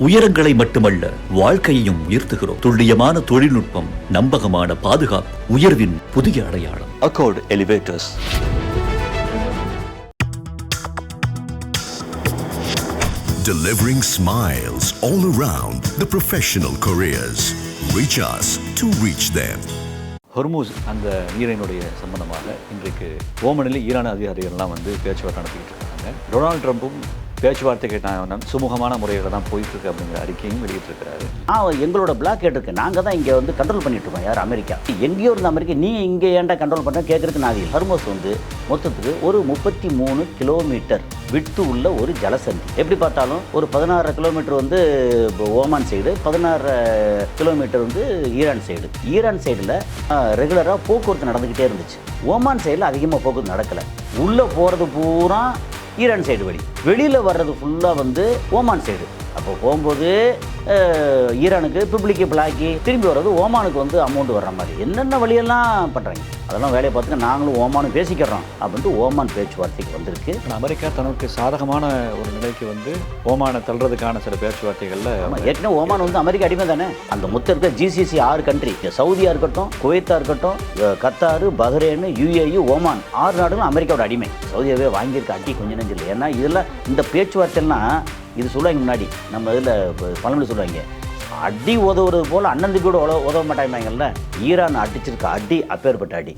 உயரங்களை மட்டுமல்ல வாழ்க்கையையும் உயர்த்துகிறோம். துல்லியமான தொழில்நுட்பம், நம்பகமான பாதுகாப்பு, உயர்வின் புதிய அடையாளம். Accord elevators. Delivering smiles all around the professional careers. Reach us to reach them. Hormuz அந்த நீரினுடைய சம்பந்தமாக இன்றைக்கு ஓமனில் ஈரான் அதிகாரிகள்லாம் பேச்சுவார்த்தை நடத்திக்கிட்டு இருக்காங்க. டொனால்ட் ட்ரம்ப்பும் பேச்சுவார்த்தைக்கு சுமூகமான முறையில் தான் போயிட்டுருக்கு அப்படிங்கிற அறிக்கையும் வெளியிட்டிருக்கிறாரு. எங்களோட பிளாக் இருக்கு, நாங்கள் தான் இங்கே கண்ட்ரோல் பண்ணிட்டு இருக்கோம். யார் அமெரிக்கா எங்கேயோ இருந்த அமெரிக்கா நீ இங்கே ஏன்டா கண்ட்ரோல் பண்ண கேட்கறதுக்கு நாங்கள். ஹொர்மூஸ் மொத்தத்துக்கு ஒரு 33 கிலோமீட்டர் விட்டு உள்ள ஒரு ஜலசந்தி. எப்படி பார்த்தாலும் ஒரு 16 kilometre Oman side, 16 kilometre Iran side. Iran சைடில் ரெகுலராக போக்குவரத்து நடந்துக்கிட்டே இருந்துச்சு. ஓமான் சைடில் அதிகமாக போக்குவரத்து நடக்கலை. உள்ளே போகிறது பூரா ஈரான் சைடு வழி, வெளியில் வர்றது ஃபுல்லாக ஓமான் சைடு. அப்போ போகும்போது ஈரானுக்கு பிப்ளிக்கு பிளாக்கி திரும்பி வர்றது ஓமானுக்கு அமௌண்ட் வர்ற மாதிரி என்னென்ன வழியெல்லாம் பண்ணுறாங்க. அதெல்லாம் வேலையை பார்த்துக்க நாங்களும் ஓமானும் பேசிக்கிறோம் அப்படின்ட்டு ஓமான் பேச்சுவார்த்தைக்கு வந்திருக்கு. அமெரிக்கா தனக்கு சாதகமான ஒரு நிலைக்கு ஓமானை தள்ளுறதுக்கான சில பேச்சுவார்த்தைகளில் ஏற்கனவே ஓமான் அமெரிக்கா அடிமை தானே. அந்த மொத்தம் இருக்க ஜிசிசி 6 கண்ட்ரி, சவுதியா இருக்கட்டும், குவைத்தா இருக்கட்டும், கத்தாரு, பஹ்ரைன், யுஏஇ, ஓமான் 6 நாடுகளும் அமெரிக்காவோட அடிமை. சவுதியாவே வாங்கியிருக்க அடி கொஞ்சம் நெஞ்சு இல்லை. ஏன்னா இதெல்லாம் இந்த பேச்சுவார்த்தைலாம் இது சொல்லுவாங்க. முன்னாடி நம்ம இதில் பழமொழி சொல்லுவாங்க, அடி உதவுறது போல் அண்ணன் கூட உதவ மாட்டாங்கல்ல. ஈரான் அடிச்சிருக்க அடி அப்பேற்பட்ட அடி.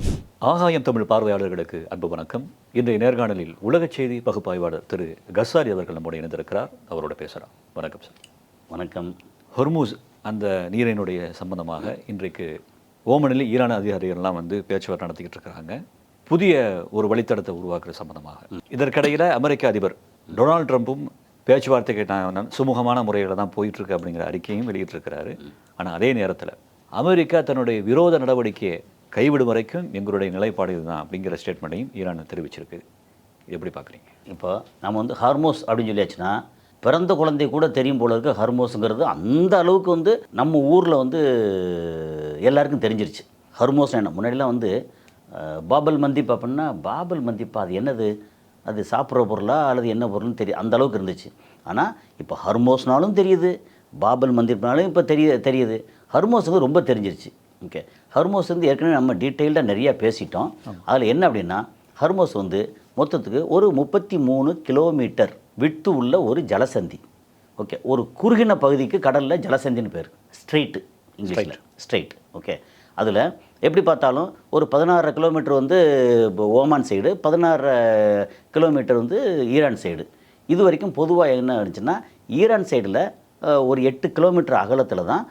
ஆகாயம் தமிழ் பார்வையாளர்களுக்கு அன்பு வணக்கம். இன்றைய நேர்காணலில் உலக செய்தி பகுப்பாய்வாளர் திரு கஸ்ஸாரி அவர்கள் நம்முடைய இணைந்திருக்கிறார். அவரோட பேசுகிறார். வணக்கம் சார். வணக்கம். ஹொர்மூஸ் அந்த நீரினுடைய சம்பந்தமாக இன்றைக்கு ஓமனில் ஈரான் அதிகாரிகள்லாம் பேச்சுவார்த்தை நடத்திக்கிட்டு இருக்கிறாங்க. புதிய ஒரு வழித்தடத்தை உருவாக்குற சம்பந்தமாக. இதற்கிடையில் அமெரிக்க அதிபர் டொனால்ட் ட்ரம்ப்பும் பேச்சுவார்த்தைக்கு சுமூகமான முறையில் தான் போயிட்டுருக்கு அப்படிங்கிற அறிக்கையும் வெளியிட்டிருக்கிறாரு. ஆனால் அதே நேரத்தில் அமெரிக்கா தன்னுடைய விரோத நடவடிக்கையை கைவிடும் வரைக்கும் எங்களுடைய நிலைப்பாடு இதுதான் அப்படிங்கிற ஸ்டேட்மெண்ட்டையும் ஈரான் தெரிவிச்சிருக்கு. எப்படி பார்க்குறீங்க? இப்போ நம்ம ஹார்மோஸ் அப்படின்னு சொல்லியாச்சுன்னா பிறந்த குழந்தை கூட தெரியும் போல இருக்க. ஹர்மோஸுங்கிறது அந்த அளவுக்கு நம்ம ஊரில் எல்லாருக்கும் தெரிஞ்சிருச்சு. ஹர்மோஸ் என்ன முன்னாடிலாம் பாபல் மந்திப் அப்படின்னா பாபல் மந்திப்பா அது என்னது, அது சாப்பிட்ற பொருளா அல்லது என்ன பொருள்னு தெரியும், அந்த அளவுக்கு இருந்துச்சு. ஆனால் இப்போ ஹர்மோஸ்னாலும் தெரியுது, பாபல் மந்திப்னாலும் இப்போ தெரியுது. ஹர்மோஸ் ரொம்ப தெரிஞ்சிருச்சு. ஓகே, ஹர்மோஸ் ஏற்கனவே நம்ம டீட்டெயில்டாக நிறையா பேசிட்டோம். அதில் என்ன அப்படின்னா ஹர்மோஸ் மொத்தத்துக்கு ஒரு 33 கிலோமீட்டர் விட்டு உள்ள ஒரு ஜலசந்தி. ஓகே, ஒரு குறுகின பகுதிக்கு கடலில் ஜலசந்தின்னு பேர். ஸ்ட்ரெயிட்டு, இங்கிலீஷில் ஸ்ட்ரெயிட். ஓகே, அதில் எப்படி பார்த்தாலும் ஒரு 16 kilometre Oman side, 16 kilometre Iran side. இது வரைக்கும் பொதுவாக என்ன இருந்துச்சுன்னா ஈரான் சைடில் ஒரு 8 கிலோமீட்டர் அகலத்தில் தான்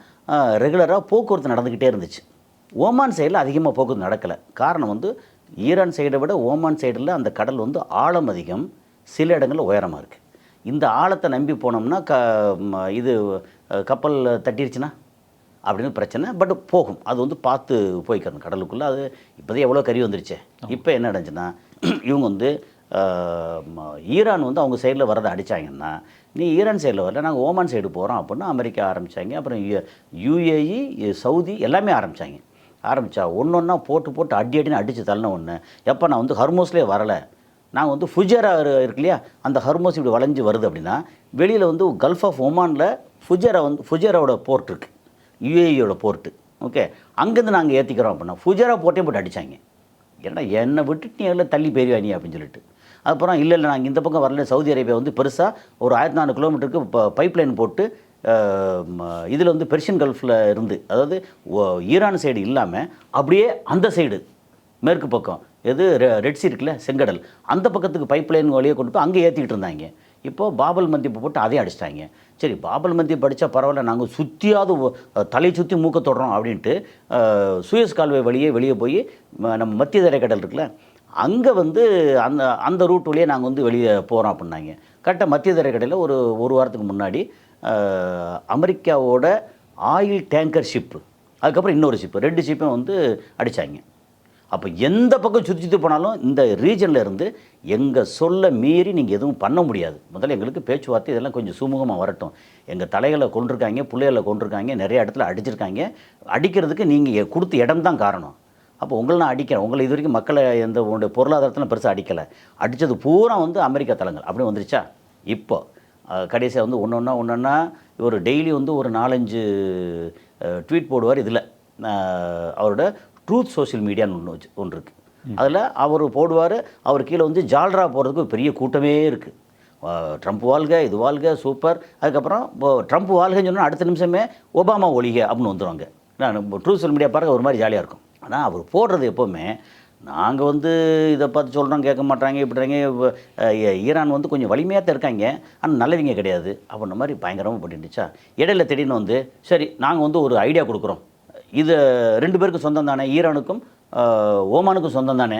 ரெகுலராக போக்குவரத்து நடந்துக்கிட்டே இருந்துச்சு. ஓமான் சைடில் அதிகமாக போக்குவரத்து நடக்கலை. காரணம் ஈரான் சைடை விட ஓமான் சைடில் அந்த கடல் ஆழம் அதிகம், சில இடங்களில் உயரமாக இருக்குது. இந்த ஆழத்தை நம்பி போனோம்னா இது கப்பல் தட்டிருச்சுன்னா அப்படின்னு பிரச்சனை. பட் போகும், அது பார்த்து போய்க்கணும் கடலுக்குள்ளே. அது இப்போதே எவ்வளோ கறி வந்துருச்சு. இப்போ என்ன நடந்துச்சுன்னா இவங்க ஈரான் அவங்க சைடில் வரதை அடித்தாங்கன்னா, நீ ஈரான் சைடில் வரல, நாங்கள் ஓமான் சைடு போகிறோம் அப்படின்னு அமெரிக்கா ஆரம்பித்தாங்க. அப்புறம் யுஏஇ, சவுதி எல்லாமே ஆரம்பித்தா ஒன்றா போட்டு அடின்னு அடித்து தள்ளின ஒன்று. எப்போ நான் ஹர்மோஸ்லேயே வரலை, நாங்கள் ஃபுஜேரா இருக்கு இல்லையா, அந்த ஹர்மோஸ் இப்படி வளைஞ்சு வருது அப்படின்னா வெளியில் கல்ஃப் ஆஃப் ஒமானில் ஃபுஜேராவோட போர்ட் இருக்குது, யுஏஇயோட போர்ட்டு. ஓகே, அங்கேருந்து நாங்கள் ஏற்றிக்கிறோம் அப்படின்னா ஃபுஜேரா போட்டையும் போட்டு அடித்தாங்க. ஏன்னா என்னை விட்டுட்டு நீ எல்லாம் தள்ளி போயிருவானி அப்படின்னு சொல்லிட்டு. அப்புறம் இல்லை நாங்கள் இந்த பக்கம் வரல. சவுதி அரேபியா பெருசாக ஒரு 1400 கிலோமீட்டருக்கு பைப் லைன் போட்டு இதில் பெர்ஷியன் கல்ஃபில் இருந்து, அதாவது ஈரான் சைடு இல்லாமல் அப்படியே அந்த சைடு மேற்கு பக்கம் எது ரெட் சி இருக்குல்ல, செங்கடல், அந்த பக்கத்துக்கு பைப் லைன் வழியே கொண்டு போய் அங்கே ஏற்றிக்கிட்டு இருந்தாங்க. இப்போது பாபல் மந்திப்பை போட்டு அதையும் அடிச்சிட்டாங்க. சரி, பாபல் மந்திப் படித்தா பரவாயில்ல, நாங்கள் சுற்றியாவது தலை சுற்றி மூக்க தொடுறோம் அப்படின்ட்டு சூயஸ் கால்வாய் வெளியே போய் நம்ம மத்திய தரைக்கடல் இருக்குல்ல, அங்கே அந்த ரூட் வழியே நாங்கள் வெளியே போகிறோம் அப்படின்னாங்க. கரெக்டாக மத்திய தரைக்கடலில் ஒரு வாரத்துக்கு முன்னாடி அமெரிக்காவோட ஆயில் டேங்கர் ஷிப்பு, அதுக்கப்புறம் இன்னொரு ஷிப்பு, 2 ஷிப்பையும் அடித்தாங்க. அப்போ எந்த பக்கம் சுற்றி போனாலும் இந்த ரீஜனில் இருந்து எங்கள் சொல்ல மீறி நீங்கள் எதுவும் பண்ண முடியாது. முதல்ல எங்களுக்கு பேச்சுவார்த்தை இதெல்லாம் கொஞ்சம் சுமூகமாக வரட்டும். எங்கள் தலைகளை கொண்டிருக்காங்க, பிள்ளைகளை கொண்டிருக்காங்க, நிறைய இடத்துல அடிச்சிருக்காங்க. அடிக்கிறதுக்கு நீங்கள் கொடுத்த இடம் தான் காரணம். அப்போ உங்களை நான் அடிக்கிறேன், உங்களை இது வரைக்கும் மக்களை எந்த உங்களுடைய பொருளாதாரத்தில் பெருசாக அடிக்கலை, அடித்தது பூரா அமெரிக்கா தளங்கள் அப்படி வந்துருச்சா. இப்போ கடைசியாக வந்து ஒன்றா இவர் டெய்லி வந்து ஒரு 4-5 ட்வீட் போடுவார். இதில் அவரோட ட்ரூத் சோஷியல் மீடியான்னு ஒன்று இருக்குது. அதில் அவர் போடுவார். அவர் கீழே வந்து ஜால்ரா போடுறதுக்கு பெரிய கூட்டமே இருக்குது. ட்ரம்ப் வாழ்க, இது வாழ்க, சூப்பர். அதுக்கப்புறம் ட்ரம்ப் வாழ்கன்னு சொன்னால் அடுத்த நிமிஷமே ஒபாமா ஒழிக அப்படின்னு வந்துடுவாங்க. நான் ட்ரூத் சோஷியல் மீடியா பார்க்க ஒரு மாதிரி ஜாலியாக இருக்கும். ஆனால் அவர் போடுறது எப்போவுமே நாங்கள் வந்து இதை பார்த்து சொல்கிறோம் கேட்க மாட்டாங்க இப்படிங்க. ஈரான் வந்து கொஞ்சம் வலிமையாக தான் இருக்காங்க, ஆனால் நல்லவங்க கிடையாது அப்படின்ற மாதிரி பயங்கரமாக பண்ணிட்டுச்சா. இடையில திடீர்னு வந்து சரி நாங்கள் வந்து ஒரு ஐடியா கொடுக்குறோம், இது 2 பேருக்கும் சொந்தம் தானே, ஈரானுக்கும் ஓமானுக்கும் சொந்தம் தானே,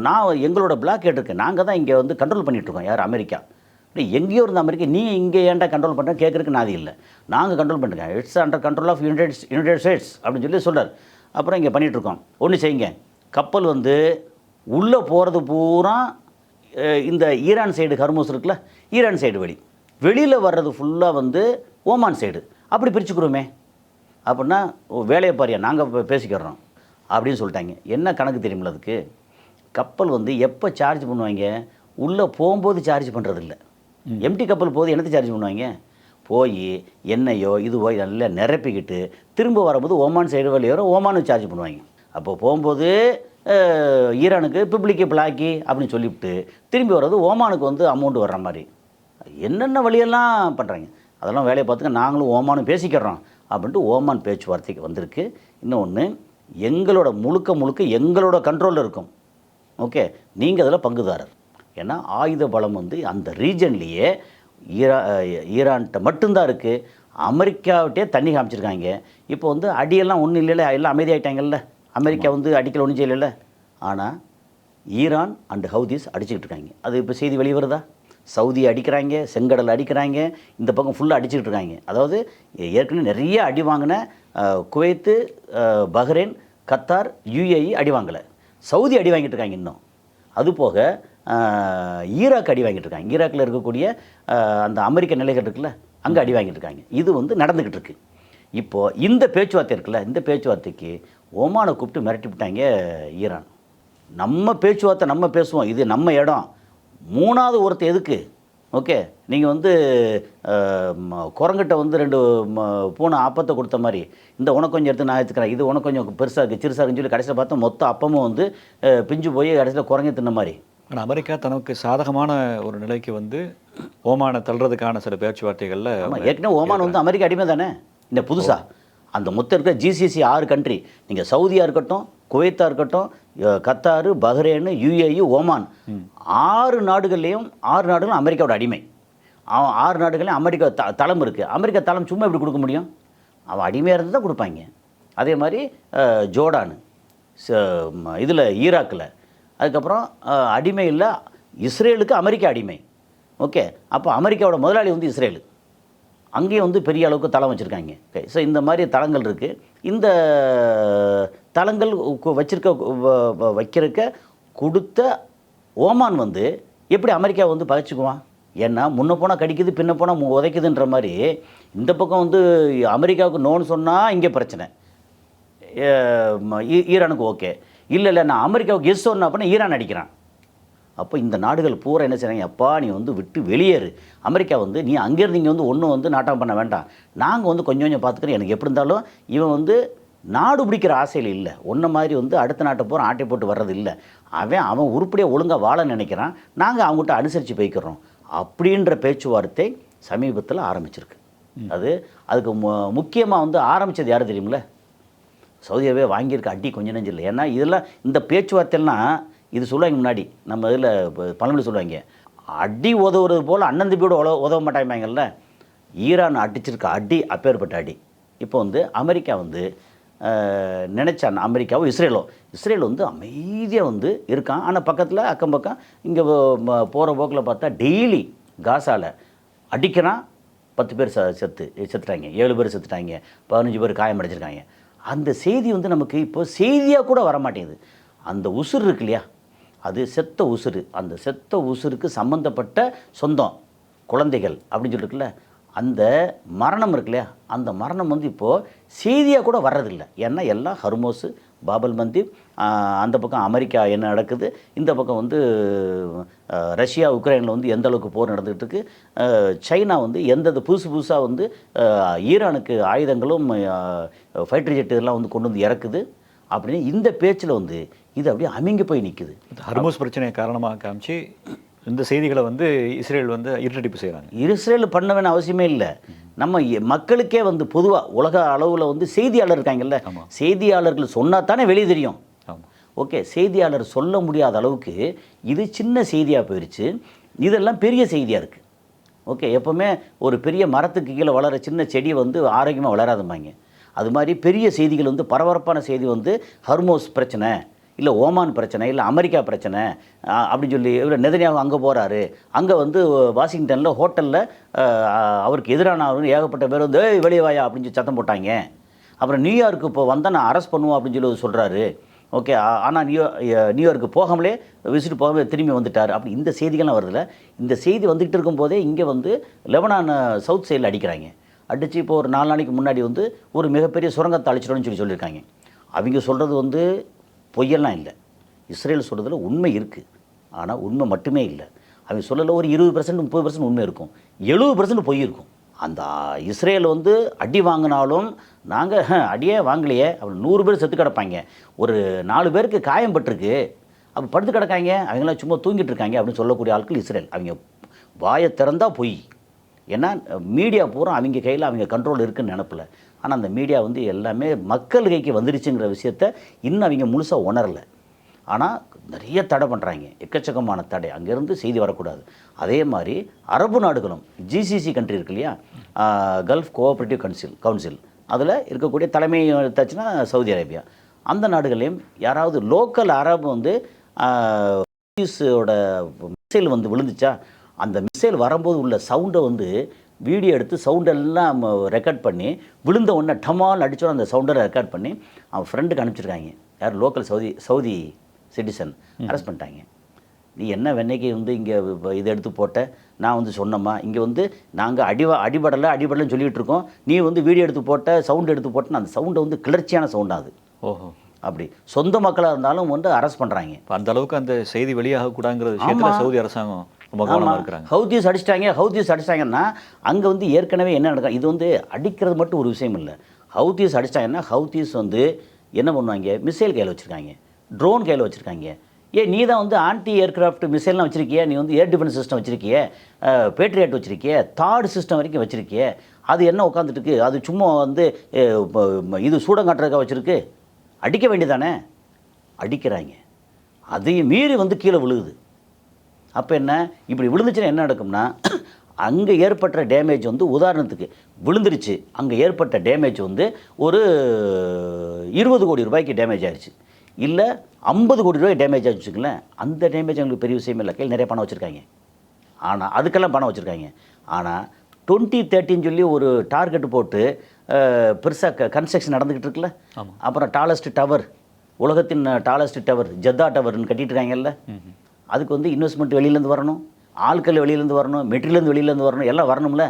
நான் எங்களோட பிளாக் கேட்டிருக்கேன், நாங்கள் தான் இங்கே வந்து கண்ட்ரோல் பண்ணிகிட்ருக்கோம். யார்? அமெரிக்கா. எங்கேயோ இருந்த அமெரிக்கா நீ இங்கே ஏன்டா கண்ட்ரோல் பண்ணுறேன் கேட்குறதுக்கு நாதி இல்லை, நாங்கள் கண்ட்ரோல் பண்ணுறேன், it's under control of United States அப்படின்னு சொல்லி சொல்கிறார். அப்புறம் இங்கே பண்ணிகிட்ருக்கோம். ஒன்று செய்யுங்க, கப்பல் வந்து உள்ளே போகிறது பூரா இந்த ஈரான் சைடு ஹர்மூஸ் இருக்குல்ல, ஈரான் சைடு வெளியில் வர்றது ஃபுல்லாக வந்து ஓமான் சைடு, அப்படி பிரிச்சுக்கிறோமே அப்படின்னா வேலையை பாரியா நாங்கள் பேசிக்கிறோம் அப்படின்னு சொல்லிட்டாங்க. என்ன கணக்கு தெரியுமில்ல அதுக்கு? கப்பல் வந்து எப்போ சார்ஜ் பண்ணுவாங்க? உள்ளே போகும்போது சார்ஜ் பண்ணுறதில்ல. எம்டி கப்பல் போது என்னத்தை சார்ஜ் பண்ணுவாங்க? போய் எண்ணெயோ இதுவோ நல்லா நிரப்பிக்கிட்டு திரும்ப வரும்போது ஓமான் சைடு வழியோர ஓமானுக்கு சார்ஜ் பண்ணுவாங்க. அப்போ போகும்போது ஈரானுக்கு பிப்ளிக்கு பிளாக்கி அப்படின்னு சொல்லிவிட்டு திரும்பி வர்றது ஓமானுக்கு வந்து அமௌண்ட் வர்ற மாதிரி என்னென்ன வழியெல்லாம் பண்ணுறாங்க. அதெல்லாம் வேலையை பார்த்துக்க நாங்களும் ஓமானும் பேசிக்கிறோம் அப்படின்ட்டு ஓமான் பேச்சுவார்த்தைக்கு வந்திருக்கு. இன்னொன்று, எங்களோட முழுக்க எங்களோட கண்ட்ரோலில் இருக்கும். ஓகே, நீங்கள் அதில் பங்குதாரர். ஏன்னா ஆயுத பலம் வந்து அந்த ரீஜன்லேயே ஈரான்கிட்ட மட்டும்தான் இருக்குது. அமெரிக்காவிட்டே தண்ணி காமிச்சிருக்காங்க. இப்போ வந்து அடியெல்லாம் ஒன்றும் இல்லைல்ல, எல்லாம் அமைதியாகிட்டாங்கல்ல. அமெரிக்கா வந்து அடிக்கல ஒன்றும் செய்யலைல்ல. ஆனால் ஈரான் அண்டு ஹவுதீஸ் அடிச்சுக்கிட்டு இருக்காங்க. அது இப்போ செய்தி வெளியே வருதா? சவுதி அடிக்கிறாங்க, செங்கடல் அடிக்கிறாங்க, இந்த பக்கம் ஃபுல்லாக அடிச்சுக்கிட்டு இருக்காங்க. அதாவது ஏற்கனவே நிறைய அடி வாங்கின குவைத்து, பஹ்ரைன், கத்தார், யுஏஇ அடி வாங்கலை, சவுதி அடி வாங்கிட்டு இருக்காங்க. இன்னும் அதுபோக ஈராக் அடி வாங்கிட்டு இருக்காங்க. ஈராக்கில் இருக்கக்கூடிய அந்த அமெரிக்க நிலைகள் இருக்குல்ல, அங்கே அடி வாங்கிட்டு இருக்காங்க. இது வந்து நடந்துக்கிட்டு இருக்கு. இப்போது இந்த பேச்சுவார்த்தை இருக்குல்ல, இந்த பேச்சுவார்த்தைக்கு ஓமானை கூப்பிட்டு மிரட்டி விட்டாங்க ஈரான். நம்ம பேச்சுவார்த்தை நம்ம பேசுவோம், இது நம்ம இடம், 3வது ஒருத்தர் எதுக்கு? ஓகே, நீங்கள் வந்து குரங்கிட்ட வந்து 2 பூனை அப்பத்தை கொடுத்த மாதிரி இந்த உனக்கு கொஞ்சம் எடுத்து நான் எடுத்துக்கிறேன், இது உனக்கு கொஞ்சம் பெருசாக இருக்குது சிறுசாக இருக்குன்னு சொல்லி கடைசியில் பார்த்தா மொத்த அப்பமும் வந்து பிஞ்சு போய் கடைசியில் குரங்கை தின்ன மாதிரி. ஆனால் அமெரிக்கா தனக்கு சாதகமான ஒரு நிலைக்கு வந்து ஓமானை தள்ளுறதுக்கான சில பேச்சுவார்த்தைகளில் ஏற்கனவே ஓமான் வந்து அமெரிக்கா அடிமை தானே. இந்த புதுசாக அந்த மொத்தம் இருக்கிற GCC 6 கண்ட்ரி, நீங்கள் சவுதியாக இருக்கட்டும், குவைத்தாக இருக்கட்டும், கத்தாரு, பஹ்ரைனு, யுஏஇ, ஓமான், 6 நாடுகள்லேயும் 6 நாடுகளும் அமெரிக்காவோட அடிமை. 6 நாடுகள்லையும் அமெரிக்கா தளம் இருக்குது. அமெரிக்கா தளம் சும்மா எப்படி கொடுக்க முடியும்? அவன் அடிமையாக இருந்து தான் கொடுப்பாங்க. அதே மாதிரி ஜோர்டானு, இதில் ஈராக்கில், அதுக்கப்புறம் அடிமை இல்லை இஸ்ரேலுக்கு அமெரிக்கா அடிமை. ஓகே, அப்போ அமெரிக்காவோட முதலாளி வந்து இஸ்ரேலு, அங்கேயும் வந்து பெரிய அளவுக்கு தளம் வச்சுருக்காங்க. ஓகே, ஸோ இந்த மாதிரி தளங்கள் இருக்குது. இந்த தளங்கள் வைக்கிறக்க கொடுத்த ஓமான் வந்து எப்படி அமெரிக்கா வந்து பகைச்சிக்குவான்? ஏன்னா முன்ன போனால் கடிக்குது, பின்ன போனால் உதைக்குதுன்ற மாதிரி இந்த பக்கம் வந்து அமெரிக்காவுக்கு நோன்னு சொன்னால் இங்கே பிரச்சனை, ஈரானுக்கு ஓகே, இல்லை நான் அமெரிக்காவுக்கு எஸ் சொன்ன அப்படின்னா ஈரான் அடிக்கிறான். அப்போ இந்த நாடுகள் பூரா என்ன செய்கிறாங்க? அப்பா நீ வந்து விட்டு வெளியேறு, அமெரிக்கா வந்து நீ அங்கேருந்து இங்கே வந்து ஒன்றும் வந்து நாட்டம் பண்ண வேண்டாம், நாங்கள் வந்து கொஞ்சம் கொஞ்சம் பார்த்துக்கிறோம். எனக்கு எப்படி இருந்தாலும் இவன் வந்து நாடு பிடிக்கிற ஆசையில் இல்லை, ஒன்றை மாதிரி வந்து அடுத்த நாட்டை பூரா ஆட்டை போட்டு வர்றது இல்லை, அவன் உருப்படியாக ஒழுங்காக வாழ நினைக்கிறான், நாங்கள் அவங்ககிட்ட அனுசரித்து போய்க்கிறோம் அப்படின்ற பேச்சுவார்த்தை சமீபத்தில் ஆரம்பிச்சிருக்கு. அதுக்கு முக்கியமாக வந்து ஆரம்பித்தது யார் தெரியுமில்ல? சவுதி அரேபியா வாங்கியிருக்க அடி கொஞ்சம் நெஞ்சு இல்லை. ஏன்னா இதெல்லாம் இந்த பேச்சுவார்த்தைலாம் இது சொல்லுவாங்க முன்னாடி, நம்ம இதில் பழமொழி சொல்லுவாங்க, அடி உதவுறது போல் அண்ணன் தம்பியோட உதவ மாட்டாங்கல்ல. ஈரான் அடிச்சிருக்க அடி அப்பேற்பட்ட அடி. இப்போ வந்து அமெரிக்கா வந்து நினச்சான், அமெரிக்காவோ இஸ்ரேல் வந்து அமைதியாக வந்து இருக்கான். ஆனால் பக்கத்தில் அக்கம் பக்கம் இங்கே போகிற போக்கில் பார்த்தா டெய்லி காசாவில் அடிக்கிறான், 10 பேர் செத்துட்டாங்க, 7 பேர் செத்துட்டாங்க, 15 பேர் காயமடைச்சிருக்காங்க. அந்த செய்தி வந்து நமக்கு இப்போ செய்தியாக கூட வரமாட்டேங்குது. அந்த உசுர் இருக்கு இல்லையா, அது செத்த உசுறு, அந்த செத்த உசுருக்கு சம்மந்தப்பட்ட சொந்தம் குழந்தைகள் அப்படின்னு சொல்லிருக்குல்ல, அந்த மரணம் இருக்கு இல்லையா, அந்த மரணம் வந்து இப்போது செய்தியாக கூட வர்றதில்லை. ஏன்னா எல்லாம் ஹர்மோஸு பாபல் மந்தீப், அந்த பக்கம் அமெரிக்கா என்ன நடக்குது, இந்த பக்கம் வந்து ரஷ்யா உக்ரைனில் வந்து எந்த அளவுக்கு போர் நடந்துகிட்டு இருக்கு, சைனா வந்து எந்தெந்த புதுசாக வந்து ஈரானுக்கு ஆயுதங்களும் ஃபைட்டர் ஜெட் இதெல்லாம் வந்து கொண்டு வந்து இறக்குது அப்படின்னு இந்த பேச்சில் வந்து இது அப்படியே அமிங்கி போய் நிற்குது. ஹர்மூஸ் பிரச்சனையை காரணமாக காமிச்சு இந்த செய்திகளை வந்து இஸ்ரேல் வந்து இருட்டடிப்பு செய்கிறாங்க. இஸ்ரேல் பண்ண வேண்டிய அவசியமே இல்லை. நம்ம மக்களுக்கே வந்து பொதுவாக உலக அளவில் வந்து செய்தியாளர் இருக்காங்கல்ல, செய்தியாளர்கள் சொன்னால் தானே வெளியே தெரியும். ஓகே, செய்தியாளர் சொல்ல முடியாத அளவுக்கு இது சின்ன செய்தியாக போயிடுச்சு, இதெல்லாம் பெரிய செய்தியாக இருக்குது. ஓகே, எப்போவுமே ஒரு பெரிய மரத்துக்கு கீழே வளர சின்ன செடி வந்து ஆரோக்கியமாக வளராதும்பாங்க. அது மாதிரி பெரிய செய்திகள் வந்து பரபரப்பான செய்தி வந்து ஹர்மோஸ் பிரச்சனை, இல்லை ஓமான் பிரச்சனை, இல்லை அமெரிக்கா பிரச்சனை அப்படின்னு சொல்லி இவர் நெதன்யாகு அங்கே போகிறாரு, அங்கே வந்து வாஷிங்டனில் ஹோட்டலில் அவருக்கு எதிரான ஏகப்பட்ட பேர் வந்து வெளியே வாயா அப்படின்னு சொல்லி சத்தம் போட்டாங்க. அப்புறம் நியூயார்க்கு இப்போ வந்தால் நான் அரெஸ்ட் பண்ணுவோம் அப்படின்னு சொல்லி சொல்கிறாரு. ஓகே, ஆனால் நியூயார்க்கு போகாமலே விசிட் போகாமலே திரும்பி வந்துட்டார். அப்படி இந்த செய்திகள்லாம் வருதில்ல. இந்த செய்தி வந்துக்கிட்டு இருக்கும்போதே இங்கே வந்து லெபனான் சவுத் சைடில் அடிக்கிறாங்க. அடித்து இப்போ ஒரு 4 நாளைக்கு முன்னாடி வந்து ஒரு மிகப்பெரிய சுரங்கத்தை அழிச்சிடணும்னு சொல்லியிருக்காங்க. அவங்க சொல்கிறது வந்து பொய்யெல்லாம் இல்லை, இஸ்ரேல் சொல்கிறதுல உண்மை இருக்குது. ஆனால் உண்மை மட்டுமே இல்லை. அவங்க சொல்லல ஒரு 20% 30% உண்மை இருக்கும், 70% பொய் இருக்கும். அந்த இஸ்ரேல் வந்து அடி வாங்கினாலும் நாங்கள் அடியே வாங்கலையே, அப்படி 100 பேர் செத்து கிடப்பாங்க, ஒரு 4 பேருக்கு காயம் பட்டிருக்கு, அப்போ படுத்து கிடக்காங்க, அவங்களாம் சும்மா தூங்கிட்டு இருக்காங்க அப்படின்னு சொல்லக்கூடிய ஆட்கள் இஸ்ரேல். அவங்க வாயை திறந்தால் பொய். ஏன்னா மீடியா பூரா அவங்க கையில் அவங்க கண்ட்ரோல் இருக்குன்னு நினப்பில். ஆனால் அந்த மீடியா வந்து எல்லாமே மக்கள் கைக்கு வந்துடுச்சுங்கிற விஷயத்த இன்னும் அவங்க முழுசாக உணரலை. ஆனால் நிறைய தடை பண்ணுறாங்க, எக்கச்சக்கமான தடை, அங்கேருந்து செய்தி வரக்கூடாது. அதே மாதிரி அரபு நாடுகளும் ஜிசிசி கண்ட்ரி இருக்கு இல்லையா, கல்ஃப் கோஆப்ரேட்டிவ் கவுன்சில், அதில் இருக்கக்கூடிய தலைமை எடுத்தாச்சுன்னா சவுதி அரேபியா, அந்த நாடுகளையும் யாராவது லோக்கல் அரபு வந்து மிசைல் வந்து விழுந்துச்சா, அந்த மிசைல் வரும்போது உள்ள சவுண்டை வந்து வீடியோ எடுத்து சவுண்டெல்லாம் ரெக்கார்ட் பண்ணி விழுந்த உடனே டமால் அடித்தோம் அந்த சவுண்டை ரெக்கார்ட் பண்ணி அவன் ஃப்ரெண்டுக்கு அனுப்பிச்சிருக்காங்க. யார் லோக்கல் சவுதி சிட்டிசன் அரெஸ்ட் பண்ணிட்டாங்க. நீ என்ன வெண்ணைக்கு வந்து இங்கே இதை எடுத்து போட்ட, நான் வந்து சொன்னம்மா, இங்கே வந்து நாங்கள் அடிபடலைன்னு சொல்லிகிட்டு இருக்கோம், நீ வந்து வீடியோ எடுத்து போட்ட, சவுண்டு எடுத்து போட்டேன்னு அந்த சவுண்டை வந்து கிளர்ச்சியான சவுண்டாகுது. ஓஹோ, அப்படி சொந்த மக்களாக இருந்தாலும் வந்து அரெஸ்ட் பண்ணுறாங்க. அந்த அளவுக்கு அந்த செய்தி வெளியாகக்கூடாங்கிற விஷயத்தில் சவுதி அரசாங்கம் ரொம்ப கவனமாக இருக்கிறாங்க. ஹவுதீஸ் அடிச்சிட்டாங்கன்னா அங்கே வந்து ஏற்கனவே என்ன நடக்கும், இது வந்து அடிக்கிறது மட்டும் ஒரு விஷயம் இல்லை. ஹவுதீஸ் அடிச்சிட்டாங்கன்னா ஹவுதீஸ் வந்து என்ன பண்ணுவாங்க, மிசைல் கையில் வச்சுருக்காங்க, ட்ரோன் கையில் வச்சுருக்காங்க. நீ தான் வந்து ஆன்டி ஏர்கிராஃப்ட் மிசைல்லாம் வச்சுருக்கிய, நீ வந்து ஏர் டிஃபென்ஸ் சிஸ்டம் வச்சுருக்கிய, பேட்ரியாட் வச்சுருக்கிய, தார்டு சிஸ்டம் வரைக்கும் வச்சுருக்கிய, அது என்ன உட்காந்துட்டுருக்கு, அது சும்மா வந்து இது சூடங்காட்டுறதுக்காக வச்சுருக்கு, அடிக்க வேண்டியதானே, அடிக்கிறாங்க. அதையும் மீறி வந்து கீழே விழுகுது. அப்போ என்ன, இப்படி விழுந்துச்சுன்னா என்ன நடக்கும்னா, அங்கே ஏற்பட்ட டேமேஜ் வந்து உதாரணத்துக்கு விழுந்துருச்சு, அங்கே ஏற்பட்ட டேமேஜ் வந்து ஒரு 20 கோடி ரூபாய்க்கு டேமேஜ் ஆயிடுச்சு, இல்லை 50 கோடி ரூபாய் டேமேஜ் ஆகிடுச்சு வச்சுங்களேன், அந்த டேமேஜ் அவங்களுக்கு பெரிய விஷயம் இல்லை, கையில் நிறைய பணம் வச்சுருக்காங்க. ஆனால் அதுக்கெல்லாம் பணம் வச்சுருக்காங்க. ஆனால் 2030 சொல்லி ஒரு டார்கெட் போட்டு பெருசாக கன்ஸ்ட்ரக்ஷன் நடந்துக்கிட்டு இருக்குல்ல, அப்புறம் டாலஸ்ட் டவர், உலகத்தின் டாலஸ்ட் டவர் ஜெத்தா டவர்னு கட்டிட்டு இருக்காங்கல்ல, அதுக்கு வந்து இன்வெஸ்ட்மெண்ட் வெளியிலேருந்து வரணும், ஆட்கள் வெளியிலேருந்து வரணும், மெட்டீரியலேருந்து வெளியிலேருந்து வரணும், எல்லாம் வரணும்ல.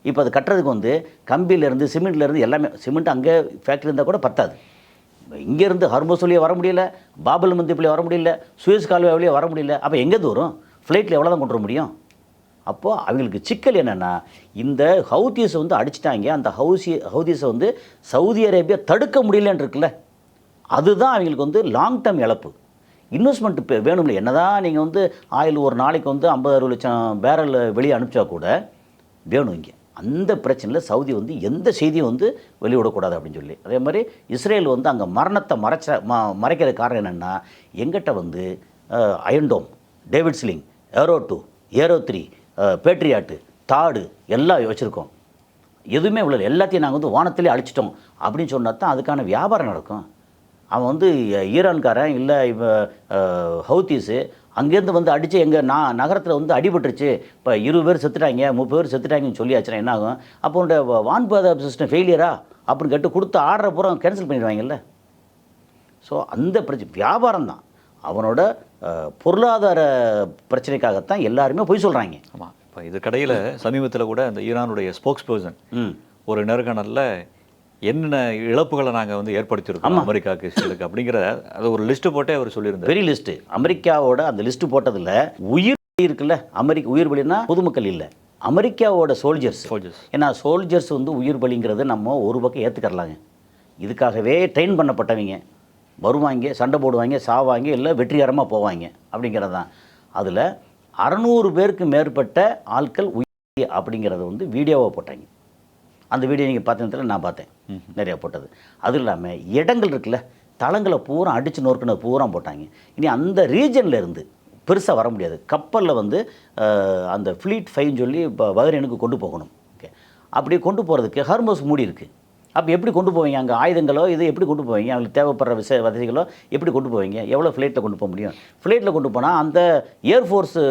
இப்போ அது கட்டுறதுக்கு வந்து கம்பியிலேருந்து சிமெண்ட்லேருந்து எல்லாமே, சிமெண்ட் அங்கே ஃபேக்ட்ரி இருந்தால் கூட பத்தாது. இங்கேருந்து ஹர்மோஸ் வழியாக வர முடியல, பாபல் மந்தீப்லேயே வர முடியல, சுயஸ் கால்வாய் வழியாக வர முடியல. அப்போ எங்கேருந்து வரும், ஃப்ளைட்டில் எவ்வளோ தான் கொண்டு வர முடியும்? அப்போது அவங்களுக்கு சிக்கல் என்னென்னா, இந்த ஹவுதீஸை வந்து அடிச்சிட்டாங்க, அந்த ஹவுதீஸை வந்து சவுதி அரேபியா தடுக்க முடியலன்னு இருக்குல்ல, அதுதான் அவங்களுக்கு வந்து லாங் டேர்ம் இழப்பு. இன்வெஸ்ட்மெண்ட் வேணும்ல, என்ன தான் நீங்கள் வந்து ஆயில் ஒரு நாளைக்கு வந்து 50-60 லட்சம் பேரல் வெளியே அனுப்பிச்சா கூட வேணும். இங்கே அந்த பிரச்சனையில் சவுதி வந்து எந்த செய்தியும் வந்து வெளியிடக்கூடாது அப்படின்னு சொல்லி, அதே மாதிரி இஸ்ரேல் வந்து அங்கே மரணத்தை மறைக்கிற காரணம் என்னென்னா, எங்கிட்ட வந்து Iron Dome, David Sling, Arrow 2, Arrow 3, Patriot, தாடு எல்லாம் வச்சுருக்கோம், எதுவுமே உள்ள எல்லாத்தையும் நாங்கள் வந்து வானத்திலே அழிச்சிட்டோம் அப்படின்னு சொன்னால் தான் அதுக்கான வியாபாரம் நடக்கும். அவன் வந்து ஈரான்காரன் இல்லை இப்போ ஹவுதீஸு அங்கேருந்து வந்து அடித்து எங்கள் நகரத்தில் வந்து அடிபட்டுருச்சு, இப்போ 20 பேர் செத்துட்டாங்க, 30 பேர் செத்துட்டாங்கன்னு சொல்லியாச்சுன்னா என்ன ஆகும்? அப்போ உன்னோட வான் பாதுகாப்பு சிஸ்டம் ஃபெயிலியரா அப்படின்னு கேட்டு கொடுத்த ஆர்டரை பூரா கேன்சல் பண்ணிடுவாங்கல்ல. ஸோ அந்த பிரச்சனை வியாபாரம் தான், அவனோட பொருளாதார பிரச்சனைக்காகத்தான் எல்லாருமே போய் சொல்கிறாங்க. ஆமாம், இப்போ இது கடையில் சமீபத்தில் கூட அந்த ஈரானுடைய ஸ்போக்ஸ் பர்சன் ஒரு நேர்காணலில் என்னென்ன இழப்புகளை நாங்கள் வந்து ஏற்படுத்தியிருக்கோம் அமெரிக்காவுக்கு இஸ்ரேலுக்கு அப்படிங்கிற அது ஒரு லிஸ்ட்டு போட்டே அவர் சொல்லியிருந்தார். பெரிய லிஸ்ட்டு. அமெரிக்காவோட அந்த லிஸ்ட்டு போட்டதில் உயிர் இருக்குல்ல, அமெரிக்க உயிர் பலின்னா பொதுமக்கள் இல்லை, அமெரிக்காவோட சோல்ஜர்ஸ். ஏன்னா சோல்ஜர்ஸ் வந்து உயிர் பலிங்கிறது நம்ம ஒரு பக்கம் ஏற்றுக்கரலாங்க. இதுக்காகவே ட்ரெயின் பண்ணப்பட்டவங்க வருவாங்க, சண்டை போடுவாங்க, சாவாங்க, இல்லை வெற்றிகரமாக போவாங்க அப்படிங்கிறது தான். அதில் 600 பேருக்கு மேற்பட்ட ஆட்கள் உயிர் அப்படிங்கிறத வந்து வீடியோவாக போட்டாங்க. அந்த வீடியோ நீங்கள் பார்த்ததுல நான் பார்த்தேன், நிறையா போட்டது. அதுவும் இல்லாமல் இடங்கள் இருக்குல்ல, தளங்களை பூரா அடித்து நொறுக்கினது பூரா போட்டாங்க. இனி அந்த ரீஜனில் இருந்து பெருசாக வர முடியாது. கப்பலில் வந்து அந்த ஃப்ளீட் 5 சொல்லி இப்போ பஹ்ரைனுக்கு கொண்டு போகணும். ஓகே, அப்படி கொண்டு போகிறதுக்கு ஹார்மோஸ் மூடி இருக்குது. அப்போ எப்படி கொண்டு போவீங்க? அங்கே ஆயுதங்களோ இது எப்படி கொண்டு போவீங்க? அவங்களுக்கு தேவைப்படுற வசதிகளோ எப்படி கொண்டு போவீங்க? எவ்வளோ ஃப்ளைட்டில் கொண்டு போக முடியும்? ஃப்ளைட்டில் கொண்டு போனால் அந்த ஏர்ஃபோர்ஸு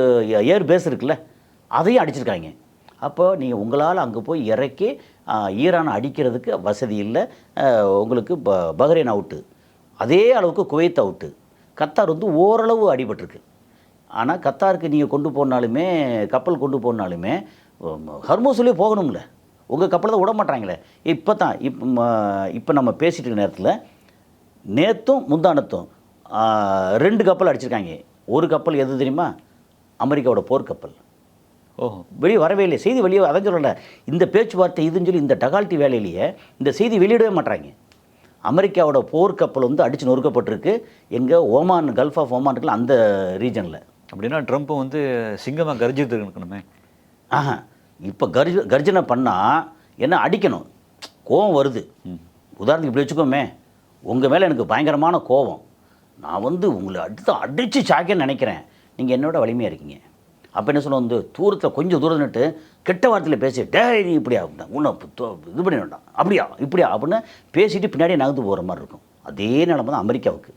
ஏர் பேஸ் இருக்குல்ல, அதையும் அடிச்சிருக்காங்க. அப்போ நீங்கள் உங்களால் அங்கே போய் இறக்கி ஈரானை அடிக்கிறதுக்கு வசதி இல்லை. உங்களுக்கு பஹ்ரைன் அவுட்டு, அதே அளவுக்கு குவைத் அவுட்டு, கத்தார் வந்து ஓரளவு அடிபட்டிருக்கு. ஆனால் கத்தாருக்கு நீங்கள் கொண்டு போனாலுமே, கப்பல் கொண்டு போனாலுமே ஹர்மோஸ்லேயே போகணும்ல, உங்கள் கப்பலை தான் விட மாட்டாங்களே. இப்போ நம்ம பேசிகிட்டு இருக்க நேரத்தில் நேற்றும் முந்தானத்தும் 2 கப்பல் அடிச்சிருக்காங்க. ஒரு கப்பல் எது தெரியுமா? அமெரிக்காவோட போர்க்கப்பல். வெளியே வரவே இல்லை, செய்தி வெளியே. அதான் சொல்லலை, இந்த பேச்சுவார்த்தை இதுன்னு சொல்லி இந்த டகால்ட்டி வேலையிலேயே இந்த செய்தி வெளியிடவே மாட்டாங்க. அமெரிக்காவோட போர்க்கப்பல் வந்து அடித்து நொறுக்கப்பட்டிருக்கு எங்கே? ஓமான், கல்ஃப் ஆஃப் ஓமான் இருக்குல்ல, அந்த ரீஜனில். அப்படின்னா ட்ரம்ப் வந்து சிங்கமாக கர்ஜித்து இருக்கணுமே. இப்போ கர்ஜனை பண்ணால் என்ன அடிக்கணும், கோவம் வருது. உதாரணத்துக்கு இப்படி வச்சுக்கோமே, உங்கள் மேலே எனக்கு பயங்கரமான கோவம், நான் வந்து உங்களை அடித்து சாக்கன்னு நினைக்கிறேன், நீங்கள் என்னோட வலிமையாக இருக்கீங்க. அப்போ என்ன சொல்ல வந்து தூரத்தில் கொஞ்சம் தூரம் நின்று கெட்ட வார்த்தையில் பேசி நீ இப்படியா உன்னை இது பண்ணி வேண்டாம், அப்படியா இப்படியா அப்படின்னு பேசிட்டு பின்னாடியே நகர்ந்து போகிற மாதிரி இருக்கும். அதே நிலைமை தான் அமெரிக்காவுக்கு.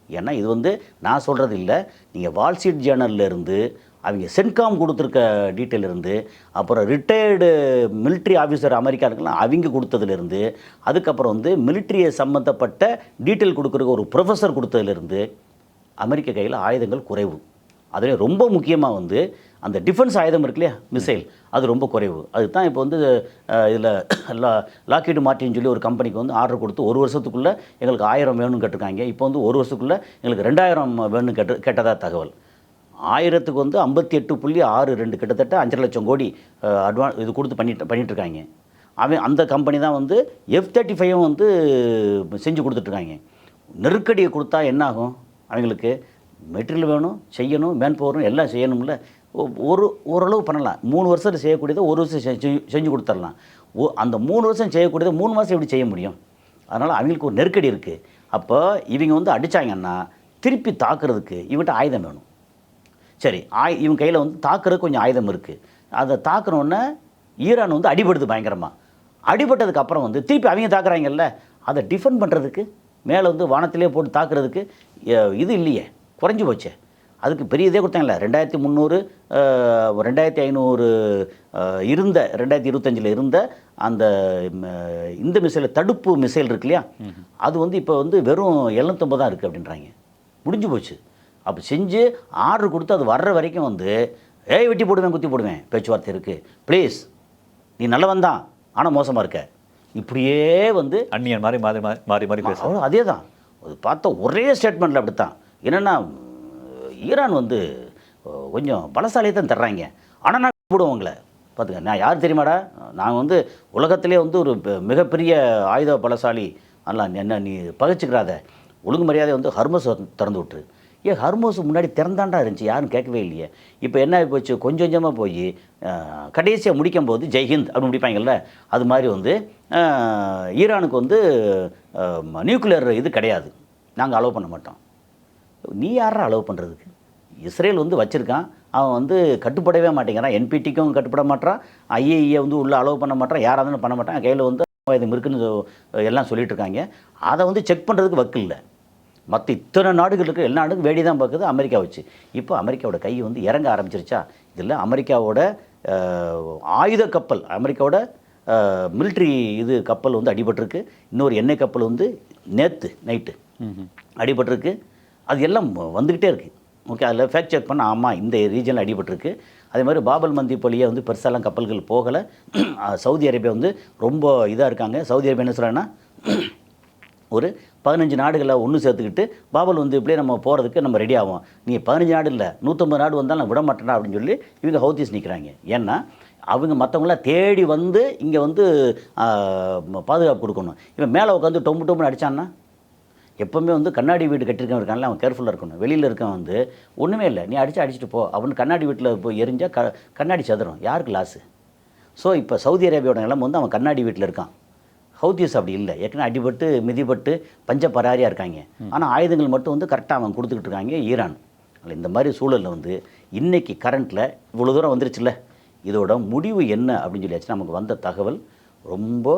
ஏன்னா இது வந்து நான் சொல்கிறது இல்லை, நீங்கள் வால் ஸ்ட்ரீட் ஜேர்னல்லேருந்து, அவங்க சென்காம் கொடுத்துருக்க டீட்டெயில் இருந்து, அப்புறம் ரிட்டையர்டு மிலிட்ரி ஆஃபீஸர் அமெரிக்கா இருக்கலாம் அவங்க கொடுத்ததுலேருந்து, அதுக்கப்புறம் வந்து மிலிட்ரியை சம்மந்தப்பட்ட டீட்டெயில் கொடுக்குறக்கு ஒரு ப்ரொஃபஸர் கொடுத்ததுலேருந்து அமெரிக்க கையில் ஆயுதங்கள் குறைவு. அதில் ரொம்ப முக்கியமாக வந்து அந்த டிஃபென்ஸ் ஆயுதம் இருக்கு இல்லையா, மிசைல், அது ரொம்ப குறைவு. அதுதான் இப்போ வந்து இதில் லாக்ஹீட் மார்ட்டின்னு சொல்லி ஒரு கம்பெனிக்கு வந்து ஆர்டர் கொடுத்து 1 வருஷத்துக்குள்ளே எங்களுக்கு 1000 வேணும்னு கேட்டிருக்காங்க. இப்போ வந்து 1 வருஷத்துக்குள்ளே எங்களுக்கு 2000 வேணும்னு கேட்டதாக தகவல். 1000க்கு வந்து 58.62 கிட்டத்தட்ட 5 லட்சம் கோடி இது கொடுத்து பண்ணிகிட்ருக்காங்க. அந்த கம்பெனி தான் வந்து F-35 வந்து செஞ்சு கொடுத்துட்ருக்காங்க. நெருக்கடியை கொடுத்தா என்னாகும்? அவங்களுக்கு மெட்டீரியல் வேணும், செய்யணும், மேன் பவரும் எல்லாம் செய்யணும்ல. ஓரளவு பண்ணலாம். 3 வருஷத்தில் செய்யக்கூடியதை 1 வருஷம் செஞ்சு கொடுத்துடலாம். அந்த 3 வருஷம் செய்யக்கூடியதை 3 மாதம் எப்படி செய்ய முடியும்? அதனால் அவங்களுக்கு ஒரு நெருக்கடி இருக்குது. அப்போ இவங்க வந்து அடித்தாங்கன்னா திருப்பி தாக்குறதுக்கு இவன்கிட்ட ஆயுதம் வேணும். சரி, இவங்க கையில் வந்து தாக்குறதுக்கு கொஞ்சம் ஆயுதம் இருக்குது. அதை தாக்குறோன்னே ஈரான் வந்து அடிபடுது பயங்கரமாக. அடிபட்டதுக்கப்புறம் வந்து திருப்பி அவங்க தாக்குறாங்கல்ல, அதை டிஃபெண்ட் பண்ணுறதுக்கு மேலே வந்து வானத்திலே போட்டு தாக்குறதுக்கு இது இல்லையே, குறைஞ்சி போச்சே. அதுக்கு பெரிய இதே கொடுத்தாங்கல்ல, 2300 2500 இருந்த 2025 இருந்த அந்த இந்த மிசைல், தடுப்பு மிசைல் இருக்கு இல்லையா, அது வந்து இப்போ வந்து வெறும் 750 தான் இருக்குது அப்படின்றாங்க. முடிஞ்சு போச்சு. அப்போ செஞ்சு ஆர்டர் கொடுத்து அது வர்ற வரைக்கும் வந்து வெட்டி போடுவேன், குத்தி போடுவேன் பேச்சுவார்த்தை இருக்குது, ப்ளீஸ் நீ நல்லவன் தான் ஆனால் மோசமாக இருக்க, இப்படியே வந்து அந்நியன் மாதிரி மாறி மாறி மாறி பேச. அதே தான் அது பார்த்தா ஒரே ஸ்டேட்மெண்ட்டில் அப்படி தான். என்னென்னா ஈரான் வந்து கொஞ்சம் பலசாலியை தான் தர்றாங்க, ஆனால் நான் போடுவோங்களே பார்த்துக்க, நான் யார் தெரியுமாடா, நான் வந்து உலகத்திலே வந்து ஒரு மிகப்பெரிய ஆயுத பலசாலி, அதெல்லாம் என்ன நீ பகைச்சிக்கிறாத, ஒழுங்கு மரியாதை வந்து ஹர்மோஸ் திறந்து விட்டுரு. ஏன் ஹர்மோஸ் முன்னாடி திறந்தாண்டா இருந்துச்சு, யாரும் கேட்கவே இல்லையே. இப்போ என்ன ஆகி போச்சு, கொஞ்சம் கொஞ்சமாக போய் கடைசியாக முடிக்கும் போது ஜெய்ஹிந்த் அப்படின்னு முடிப்பாங்கல்ல, அது மாதிரி வந்து ஈரானுக்கு வந்து நியூக்ளியர் இது கிடையாது, நாங்கள் அலோவ் பண்ண மாட்டோம். நீ யாரா அலோவ் பண்ணுறதுக்கு? இஸ்ரேல் வந்து வச்சுருக்கான், அவன் வந்து கட்டுப்படவே மாட்டேங்கிறான், என்பிடிக்கும் கட்டுப்பட மாட்டான், ஐஏஇயை வந்து உள்ளே அலோவ் பண்ண மாட்டான், யாராக இருந்தாலும் பண்ண மாட்டான், கையில் வந்து இது இருக்குன்னு எல்லாம் சொல்லிட்டு இருக்காங்க. அதை வந்து செக் பண்ணுறதுக்கு வக்கு இல்லை. மற்ற இத்தனை நாடுகள் இருக்குது, எல்லா நாடுக்கும் வேடி தான் பார்க்குது அமெரிக்கா வச்சு. இப்போ அமெரிக்காவோட கை வந்து இறங்க ஆரம்பிச்சிருச்சா? இதில் அமெரிக்காவோட ஆயுத கப்பல், அமெரிக்காவோட மிலிட்ரி இது கப்பல் வந்து அடிபட்டிருக்கு. இன்னொரு எண்ணெய் கப்பல் வந்து நேற்று நைட்டு அடிபட்டிருக்கு. அது எல்லாம் வந்துக்கிட்டே இருக்குது. ஓகே, அதில் ஃபேக்ட் செக் பண்ண, ஆமாம் இந்த ரீஜனில் அடிபட்டிருக்கு. அதே மாதிரி பாபல் மந்திப் வழியாக வந்து பெருசாலாம் கப்பல்கள் போகலை. சவுதி அரேபியா வந்து ரொம்ப இதாக இருக்காங்க. சவுதி அரேபியா என்ன சொல்கிறாங்கன்னா, ஒரு 15 நாடுகளை ஒன்று சேர்த்துக்கிட்டு பாபல் வந்து இப்படியே நம்ம போகிறதுக்கு நம்ம ரெடி ஆகும், நீ 15 நாடு இல்லை 150 நாடு வந்தாலும் நான் விட மாட்டேனா அப்படின்னு சொல்லி இவங்க ஹவுத்திஸ் நிற்கிறாங்க. ஏன்னா அவங்க மற்றவங்களாம் தேடி வந்து இங்கே வந்து பாதுகாப்பு கொடுக்கணும். இவன் மேலே உட்காந்து டொம்பு டொம்புன்னு அடித்தான்னா, எப்போவுமே வந்து கண்ணாடி வீடு கட்டியிருக்கவன் இருக்கான்ல, அவன் கேர்ஃபுல்லாக இருக்கணும். வெளியில் இருக்கவன் வந்து ஒன்றுமே இல்லை, நீ அடிச்சுட்டு போ, அவனு கண்ணாடி வீட்டில் போய் எரிஞ்சால் கண்ணாடி சதுரும், யாருக்கு லாஸு? ஸோ இப்போ சவுதி அரேபியாவோட நிலைமை வந்து அவன் கண்ணாடி வீட்டில் இருக்கான். ஹவுத்திஸ் அப்படி இல்லை, ஏற்கனவே அடிபட்டு மிதிபட்டு பஞ்ச பராரியாக இருக்காங்க. ஆனால் ஆயுதங்கள் மட்டும் வந்து கரெக்டாக அவன் கொடுத்துக்கிட்டு இருக்காங்க ஈரான். இந்த மாதிரி சூழலில் வந்து இன்றைக்கி கரண்ட்டில் இவ்வளோ தூரம் வந்துருச்சுல்ல, இதோட முடிவு என்ன அப்படின்னு சொல்லியாச்சு. நமக்கு வந்த தகவல் ரொம்ப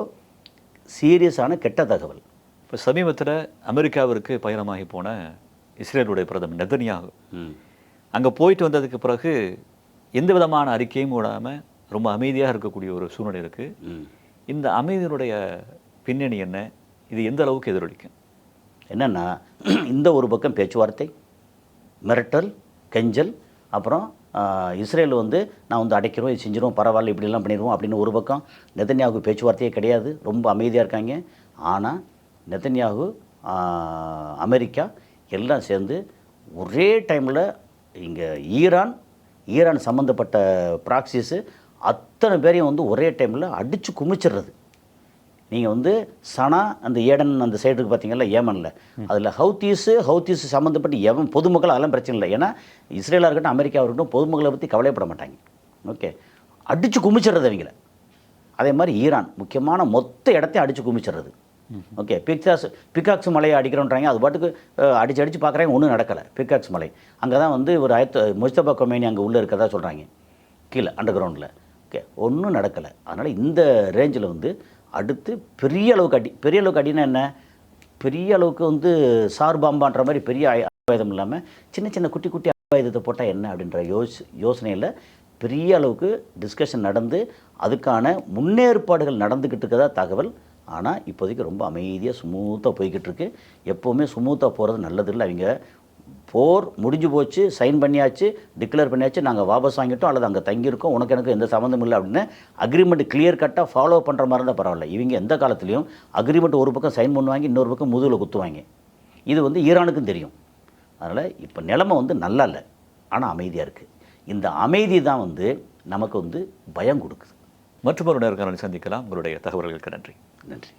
சீரியஸான கெட்ட தகவல். இப்போ சமீபத்தில் அமெரிக்காவிற்கு பயணமாகி போன இஸ்ரேலுடைய பிரதமர் நெதன்யாகு அங்கே போயிட்டு வந்ததுக்கு பிறகு எந்த விதமான அறிக்கையும் விடாமல் ரொம்ப அமைதியாக இருக்கக்கூடிய ஒரு சூழ்நிலை இருக்குது. இந்த அமைதியினுடைய பின்னணி என்ன? இது எந்த அளவுக்கு எதிரொலிக்கும்? என்னென்னா, இந்த ஒரு பக்கம் பேச்சுவார்த்தை, மிரட்டல், கெஞ்சல், அப்புறம் இஸ்ரேல் வந்து நான் வந்து அடைக்கிறோம், இது செஞ்சிடும், பரவாயில்ல, இப்படிலாம் பண்ணிடுவோம் அப்படின்னு ஒரு பக்கம். நெதன்யாகு பேச்சுவார்த்தையே கிடையாது, ரொம்ப அமைதியாக இருக்காங்க. ஆனால் நெதன்யாகு, அமெரிக்கா எல்லாம் சேர்ந்து ஒரே டைமில் இங்கே ஈரான் சம்மந்தப்பட்ட ப்ராக்சிஸு அத்தனை பேரையும் வந்து ஒரே டைமில் அடித்து குமிச்சிடுறது. நீங்கள் வந்து சனா அந்த ஏடன் அந்த சைடு இருக்குது பார்த்தீங்களா, ஏமனில், அதில் ஹவுத்தீஸு சம்மந்தப்பட்டு எவன் பொதுமக்கள் அதெல்லாம் பிரச்சனை இல்லை. ஏன்னா இஸ்ரேலாக இருக்கட்டும் அமெரிக்காவாக இருக்கட்டும் பொதுமக்களை பற்றி கவலைப்பட மாட்டாங்க. ஓகே, அடித்து குமிச்சிடுறது அவங்கள. அதே மாதிரி ஈரான் முக்கியமான மொத்த இடத்தையும் அடித்து குமிச்சிடுறது. ஓகே, பிகாக்ஸ் மலையை அடிக்கிறோன்றாங்க, அது பாட்டுக்கு அடித்து பார்க்குறாங்க, ஒன்றும் நடக்கலை. பிகாக்ஸ் மலை அங்கே தான் வந்து ஒரு முஸ்தபா கொமேனி அங்கே உள்ளே இருக்கிறதா சொல்கிறாங்க, கீழே அண்டர் கிரவுண்டில். ஓகே, ஒன்றும் நடக்கலை. அதனால் இந்த ரேஞ்சில் வந்து அடுத்து பெரிய அளவுக்கு அடினா என்ன, பெரிய அளவுக்கு வந்து சார் பாம்பான்ற மாதிரி பெரிய ஆயுதம் இல்லாமல் சின்ன சின்ன குட்டி குட்டி ஆயுதத்தை போட்டால் என்ன அப்படின்ற யோசனையில் பெரிய அளவுக்கு டிஸ்கஷன் நடந்து அதுக்கான முன்னேற்பாடுகள் நடந்துக்கிட்டு இருக்கதா தகவல். ஆனால் இப்போதைக்கு ரொம்ப அமைதியாக ஸ்மூத்தாக போய்கிட்டு இருக்கு. எப்போவுமே ஸ்மூத்தாக போகிறது நல்லதில்லை. அவங்க போர் முடிஞ்சு போச்சு, சைன் பண்ணியாச்சு, டிக்ளேர் பண்ணியாச்சு, நாங்கள் வாபஸ் வாங்கிட்டோம் அல்லது அங்கே தங்கியிருக்கோம், உனக்கு எனக்கு எந்த சம்மந்தம் இல்லை அப்படின்னு அக்ரிமெண்ட் கிளியர் கட்டாக ஃபாலோ பண்ணுற மாதிரி இருந்தால் பரவாயில்ல. இவங்க எந்த காலத்துலேயும் அக்ரிமெண்ட் ஒரு பக்கம் சைன் பண்ணுவாங்க, இன்னொரு பக்கம் முதுகில் குத்துவாங்க. இது வந்து ஈரானுக்கும் தெரியும். அதனால் இப்போ நிலைமை வந்து நல்லா இல்லை, ஆனால் அமைதியாக இருக்குது. இந்த அமைதி தான் வந்து நமக்கு வந்து பயம் கொடுக்குது. மற்றொரு நேர்காணலை சந்திக்கலாம். உங்களுடைய தகவல்களுக்கு நன்றி. நன்றி.